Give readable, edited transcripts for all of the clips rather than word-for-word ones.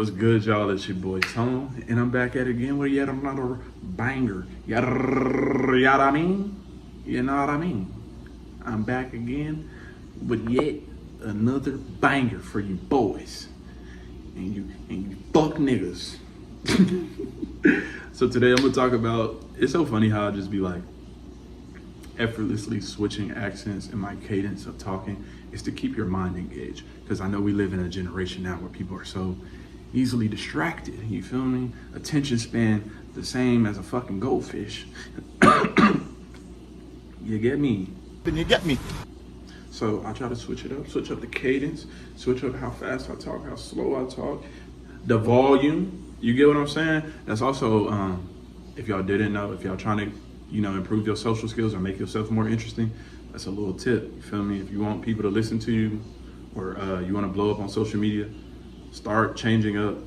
What's good, y'all? It's your boy Tone, and I'm back at it again with yet another banger. You know what I mean? You know what I mean? I'm back again with yet another banger for you boys and you fuck niggas. So today I'm gonna talk about. It's so funny how I just be like effortlessly switching accents and my cadence of talking is to keep your mind engaged, because I know we live in a generation now where people are so easily distracted. You feel me? Attention span the same as a fucking goldfish. You get me? Then you get me. So I try to switch it up, switch up the cadence, switch up how fast I talk, how slow I talk, the volume. You get what I'm saying? That's also, if y'all didn't know, if y'all trying to, improve your social skills or make yourself more interesting, that's a little tip. You feel me? If you want people to listen to you, or you want to blow up on social media, start changing up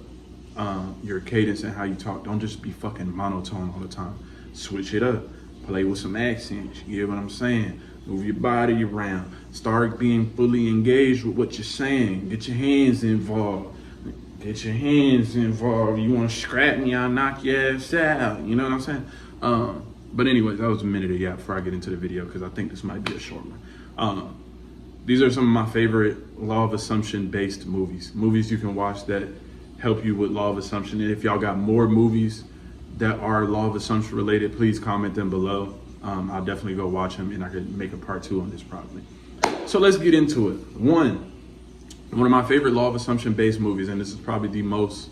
your cadence and how you talk. Don't just be fucking monotone all the time. Switch it up. Play with some accents. You get what I'm saying? Move your body around. Start being fully engaged with what you're saying. Get your hands involved. Get your hands involved. You want to scrap me, I'll knock your ass out. You know what I'm saying? But anyways, that was a minute or yeah before I get into the video, because I think this might be a short one. These are some of my favorite law of assumption based movies. Movies you can watch that help you with law of assumption. And if y'all got more movies that are law of assumption related, please comment them below. I'll definitely go watch them, and I could make a part 2 on this probably. So let's get into it. One of my favorite law of assumption based movies, and this is probably the most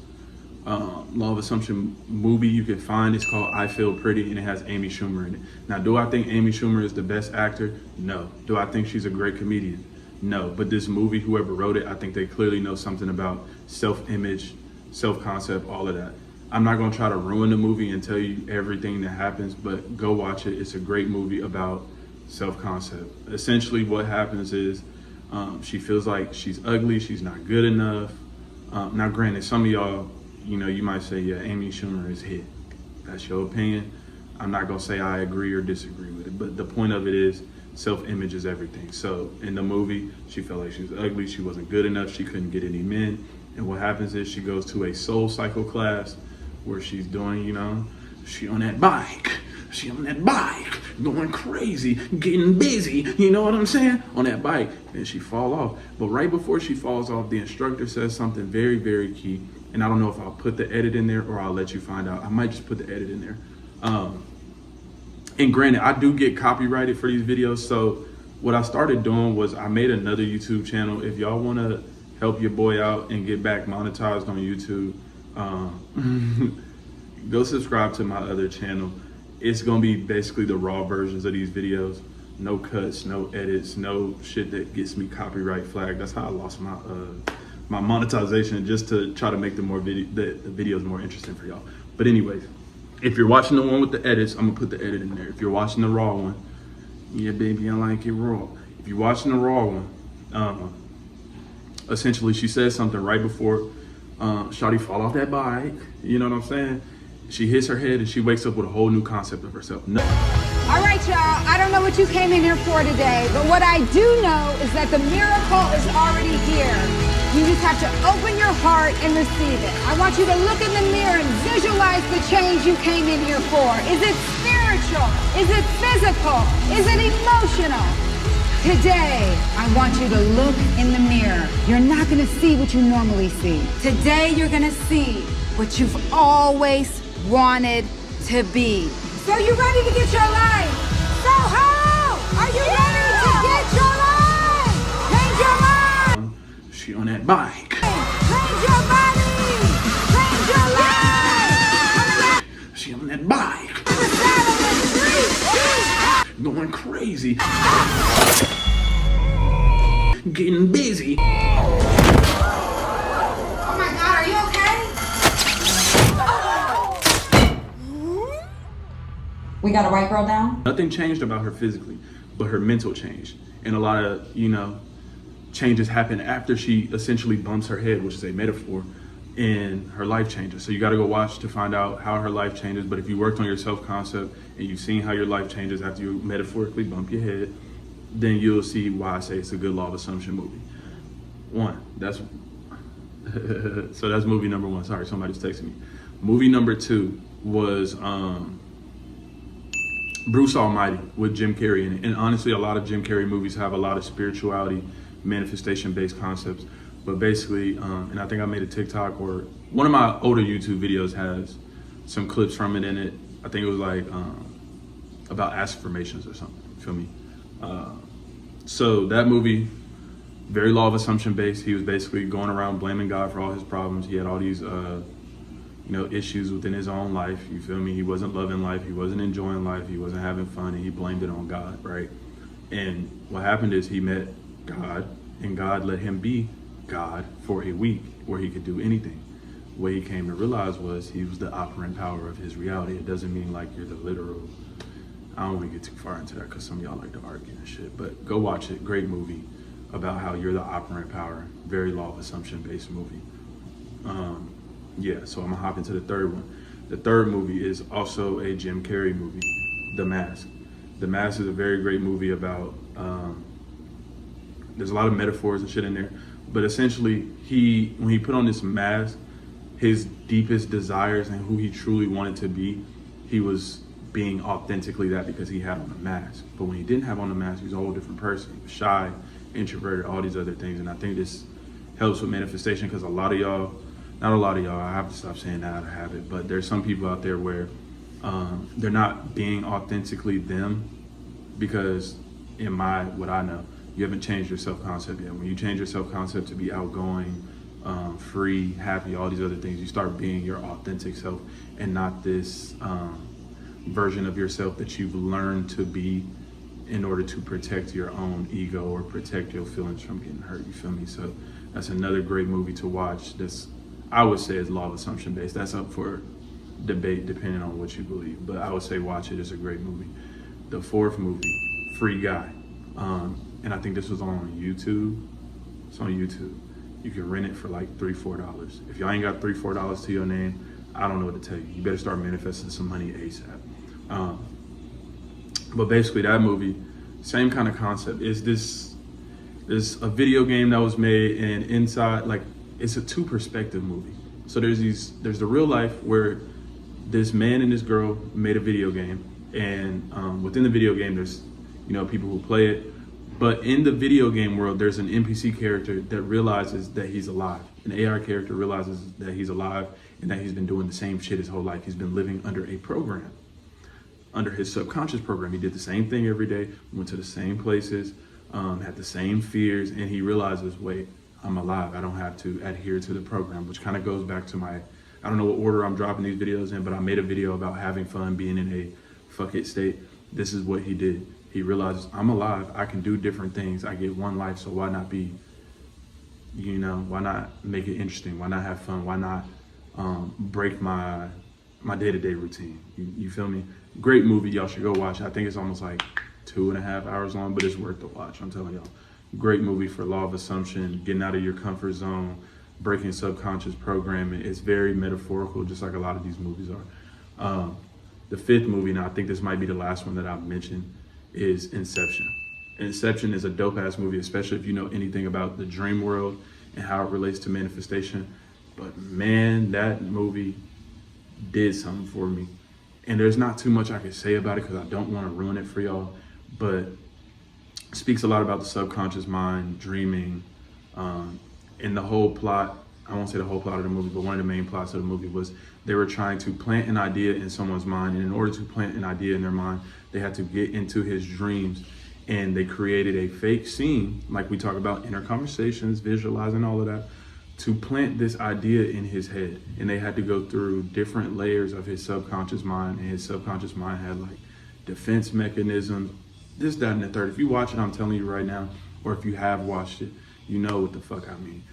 law of assumption movie you can find, is called I Feel Pretty, and it has Amy Schumer in it. Now, do I think Amy Schumer is the best actor? No. Do I think she's a great comedian? No. But this movie, whoever wrote it, I think they clearly know something about self-image, self-concept, all of that. I'm not gonna try to ruin the movie and tell you everything that happens, but go watch it. It's a great movie about self-concept. Essentially what happens is she feels like she's ugly, she's not good enough. Now granted, some of y'all, you might say, yeah, Amy Schumer is hit. That's your opinion. I'm not gonna say I agree or disagree with it, but the point of it is self-image is everything. So in the movie, she felt like she was ugly, she wasn't good enough, she couldn't get any men. And what happens is she goes to a soul cycle class where she's doing, she on that bike, going crazy, getting busy, you know what I'm saying? On that bike, and she fall off. But right before she falls off, the instructor says something very, very key. And I don't know if I'll put the edit in there or I'll let you find out. I might just put the edit in there. And granted, I do get copyrighted for these videos. So what I started doing was I made another YouTube channel. If y'all want to help your boy out and get back monetized on YouTube, go subscribe to my other channel. It's gonna be basically the raw versions of these videos. No cuts, no edits, no shit that gets me copyright flagged. That's how I lost my my monetization, just to try to make the videos more interesting for y'all. But anyways, if you're watching the one with the edits, I'm gonna put the edit in there. If you're watching the raw one, yeah baby, I like it raw. If you're watching the raw one, essentially she says something right before Shawty fall off that bike, you know what I'm saying? She hits her head and she wakes up with a whole new concept of herself. No. All right, y'all, I don't know what you came in here for today, but what I do know is that the miracle is already here. You just have to open your heart and receive it. I want you to look in the mirror and visualize the change you came in here for. Is it spiritual? Is it physical? Is it emotional? Today, I want you to look in the mirror. You're not gonna see what you normally see. Today, you're gonna see what you've always wanted to be. So you ready to get your life? So how? Are you ready to get your life? Change your mind. She on that bike. Change your body. Change your life. She on that bike. Going crazy. Getting busy. Oh my God, are you okay? We got a white girl down? Nothing changed about her physically, but her mental changed. And a lot of, changes happen after she essentially bumps her head, which is a metaphor, and her life changes. So you got to go watch to find out how her life changes. But if you worked on your self-concept and you've seen how your life changes after you metaphorically bump your head, then you'll see why I say it's a good law of assumption movie. One, that's So that's movie number one. Sorry, somebody's texting me. Movie number two was Bruce Almighty with Jim Carrey in it. And honestly, a lot of Jim Carrey movies have a lot of spirituality, manifestation-based concepts. But basically, and I think I made a TikTok or one of my older YouTube videos has some clips from it in it. I think it was like about affirmations or something. You feel me? So that movie, very law of assumption based. He was basically going around blaming God for all his problems. He had all these, issues within his own life. You feel me? He wasn't loving life. He wasn't enjoying life. He wasn't having fun, and he blamed it on God, right? And what happened is he met God, and God let him be God for a week where he could do anything. What he came to realize was he was the operant power of his reality. It doesn't mean like you're the literal. I don't want to get too far into that because some of y'all like to argue and shit, but go watch it. Great movie about how you're the operant power. Very law of assumption based movie. So I'm gonna hop into the third one. The third movie is also a Jim Carrey movie, The Mask. The Mask is a very great movie about, there's a lot of metaphors and shit in there, but essentially when he put on this mask, his deepest desires and who he truly wanted to be, he was being authentically that because he had on a mask. But when he didn't have on the mask, he was a whole different person. He was shy, introverted, all these other things. And I think this helps with manifestation because not a lot of y'all, I have to stop saying that out of habit, but there's some people out there where they're not being authentically them because what I know, you haven't changed your self-concept yet. When you change your self-concept to be outgoing, free, happy, all these other things, you start being your authentic self and not this version of yourself that you've learned to be in order to protect your own ego or protect your feelings from getting hurt, you feel me? So that's another great movie to watch. This, I would say, is law of assumption based. That's up for debate depending on what you believe, but I would say watch it. It's a great movie. The fourth movie, Free Guy. And I think this was on YouTube. It's on YouTube. You can rent it for like $3-4. If y'all ain't got $3-4 to your name, I don't know what to tell you. You better start manifesting some money ASAP. But basically that movie, same kind of concept. There's a video game that was made, and inside, like, it's a two perspective movie. So there's the real life where this man and this girl made a video game, and within the video game there's people who play it, but in the video game world there's an NPC character that realizes that he's alive. An AR character realizes that he's alive and that he's been doing the same shit his whole life. He's been living under a program, under his subconscious program. He did the same thing every day, went to the same places, had the same fears, and he realizes, wait, I'm alive. I don't have to adhere to the program, which kind of goes back to I don't know what order I'm dropping these videos in, but I made a video about having fun, being in a fuck it state. This is what he did. He realizes, I'm alive. I can do different things. I get one life, so why not why not make it interesting? Why not have fun? Why not break my day-to-day routine? You feel me? Great movie. Y'all should go watch it. I think it's almost like 2.5 hours long, but it's worth the watch. I'm telling y'all. Great movie for law of assumption, getting out of your comfort zone, breaking subconscious programming. It's very metaphorical, just like a lot of these movies are. The fifth movie, now I think this might be the last one that I've mentioned, is Inception. Inception is a dope-ass movie, especially if you know anything about the dream world and how it relates to manifestation. But man, that movie did something for me. And there's not too much I can say about it because I don't want to ruin it for y'all, but it speaks a lot about the subconscious mind, dreaming, and the whole plot. I won't say the whole plot of the movie, but one of the main plots of the movie was they were trying to plant an idea in someone's mind. And in order to plant an idea in their mind, they had to get into his dreams, and they created a fake scene, like we talk about inner conversations, visualizing all of that, to plant this idea in his head. And they had to go through different layers of his subconscious mind, and his subconscious mind had like defense mechanisms, this, that, and the third. If you watch it, I'm telling you right now, or if you have watched it, you know what the fuck I mean.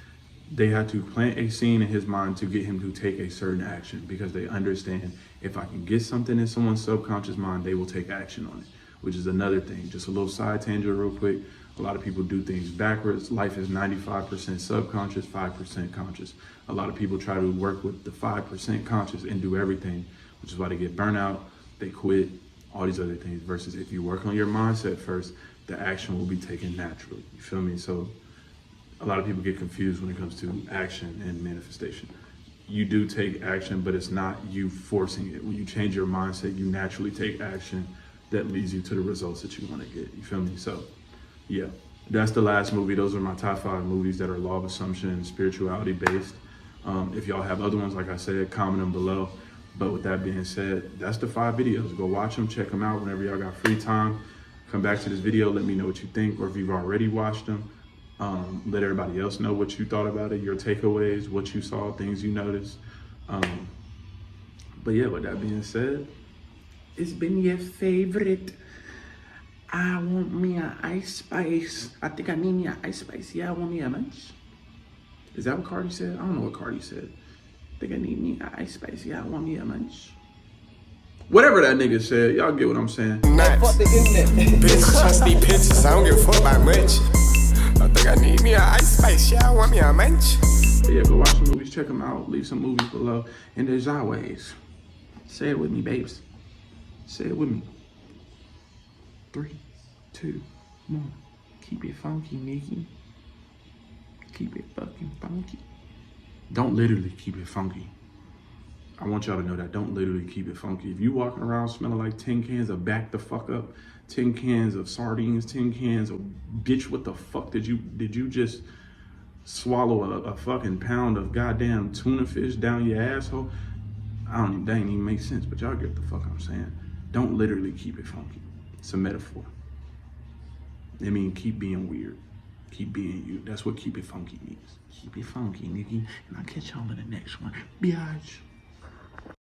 They had to plant a scene in his mind to get him to take a certain action, because they understand if I can get something in someone's subconscious mind, they will take action on it, which is another thing. Just a little side tangent real quick. A lot of people do things backwards. Life is 95% subconscious, 5% conscious. A lot of people try to work with the 5% conscious and do everything, which is why they get burnout, they quit, all these other things. Versus if you work on your mindset first, the action will be taken naturally. You feel me? So a lot of people get confused when it comes to action and manifestation. You do take action, but it's not you forcing it. When you change your mindset, you naturally take action that leads you to the results that you want to get. You feel me? So, yeah, that's the last movie. Those are my top 5 movies that are law of assumption and spirituality based. If y'all have other ones, like I said, comment them below. But with that being said, that's the 5 videos. Go watch them, check them out whenever y'all got free time. Come back to this video, let me know what you think, or if you've already watched them, let everybody else know what you thought about it, your takeaways, what you saw, things you noticed. But yeah, with that being said, it's been your favorite. I want me an ice spice. I think I need me an ice spice. Yeah, I want me a munch. Is that what Cardi said? I don't know what Cardi said. I think I need me an ice spice. Yeah, I want me a munch. Whatever that nigga said, y'all get what I'm saying. Nice. Fuck the internet. Bitch, trust these pictures. I don't give a fuck about much. I think I need me an ice spice. Yeah, I want me a munch. But yeah, go watch the movies, check them out, leave some movies below. And as always, say it with me, babes. Say it with me. 3, 2, 1. Keep it funky, Nikki. Keep it fucking funky. Don't literally keep it funky. I want y'all to know that. Don't literally keep it funky. If you walking around smelling like 10 cans of back the fuck up, 10 cans of sardines, 10 cans of bitch, what the fuck did you just swallow a fucking pound of goddamn tuna fish down your asshole? That ain't even make sense, but y'all get what the fuck I'm saying. Don't literally keep it funky. It's a metaphor. I mean, keep being weird. Keep being you. That's what keep it funky means. Keep it funky, nigga. And I'll catch y'all in the next one. Biatch.